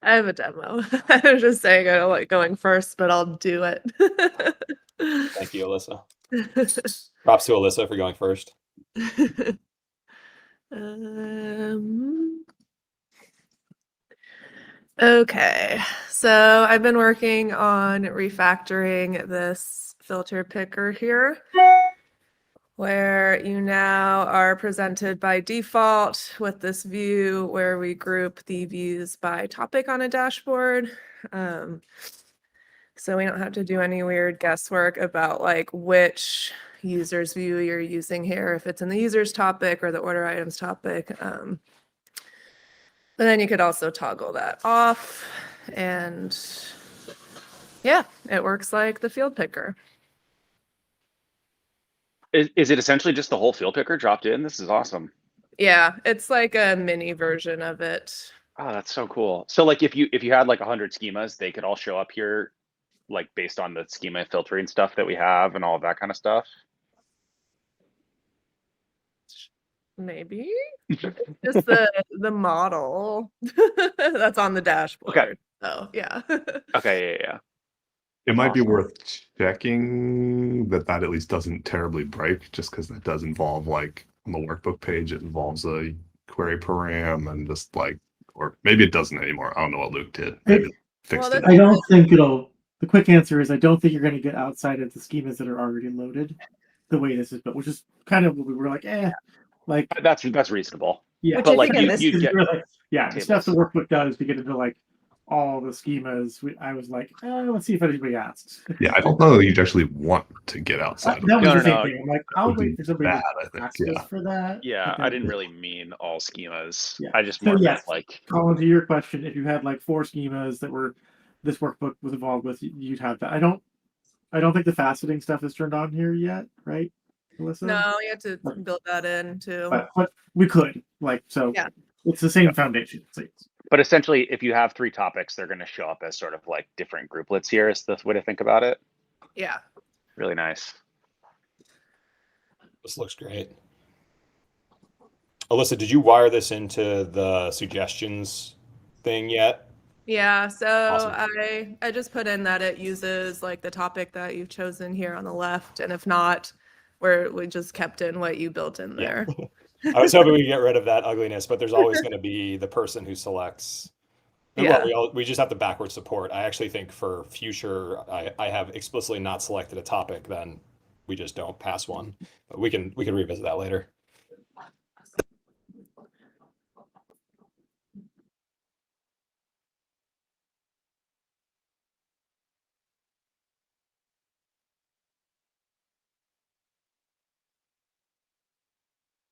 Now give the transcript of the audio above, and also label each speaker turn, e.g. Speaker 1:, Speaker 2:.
Speaker 1: I have a demo. I was just saying I don't like going first, but I'll do it.
Speaker 2: Thank you, Alyssa. Props to Alyssa for going first.
Speaker 1: Um, okay, so I've been working on refactoring this filter picker here, where you now are presented by default with this view where we group the views by topic on a dashboard. So we don't have to do any weird guesswork about like which user's view you're using here, if it's in the user's topic or the order items topic. But then you could also toggle that off, and yeah, it works like the field picker.
Speaker 3: Is it essentially just the whole field picker dropped in? This is awesome.
Speaker 1: Yeah, it's like a mini version of it.
Speaker 3: Oh, that's so cool. So like if you had like 100 schemas, they could all show up here, like based on the schema filtering stuff that we have and all of that kind of stuff.
Speaker 1: Maybe just the model that's on the dashboard.
Speaker 3: Okay.
Speaker 1: Oh yeah.
Speaker 3: Okay, yeah.
Speaker 4: It might be worth checking that at least doesn't terribly break, just because that does involve, like, on the workbook page, it involves a query param and just like, or maybe it doesn't anymore. I don't know what Luke did. Maybe it fixed it.
Speaker 5: I don't think it'll. The quick answer is I don't think you're going to get outside of the schemas that are already loaded the way this is built, which is kind of what we were like, like
Speaker 3: that's reasonable.
Speaker 5: Yeah,
Speaker 3: but like
Speaker 5: you
Speaker 3: get
Speaker 5: like, the stuff the workbook does to get into like all the schemas. I was like, let's see if anybody asks.
Speaker 4: Yeah, I don't know that you'd actually want to get outside.
Speaker 5: That was the same thing. I'm like, I'll wait for somebody
Speaker 4: to
Speaker 5: ask us for that.
Speaker 3: Yeah, I didn't really mean all schemas.
Speaker 5: Yeah.
Speaker 3: I just more meant like.
Speaker 5: Colin, to your question, if you had like 4 schemas that were this workbook was involved with, you'd have that. I don't think the faceting stuff is turned on here yet, right, Alyssa?
Speaker 1: No, you have to build that in too.
Speaker 5: But we could, like, so
Speaker 1: yeah.
Speaker 5: It's the same foundation.
Speaker 3: But essentially, if you have 3 topics, they're going to show up as sort of like different grouplets here. Is the way to think about it?
Speaker 1: Yeah.
Speaker 3: Really nice.
Speaker 2: This looks great. Alyssa, did you wire this into the suggestions thing yet?
Speaker 1: Yeah, so
Speaker 2: awesome.
Speaker 1: I just put in that it uses like the topic that you've chosen here on the left, and if not, we just kept in what you built in there.
Speaker 2: Yeah. I was hoping we get rid of that ugliness, but there's always going to be the person who selects.
Speaker 1: Yeah.
Speaker 2: We just have the backward support. I actually think for future, I have explicitly not selected a topic, then we just don't pass one. But we can revisit that later.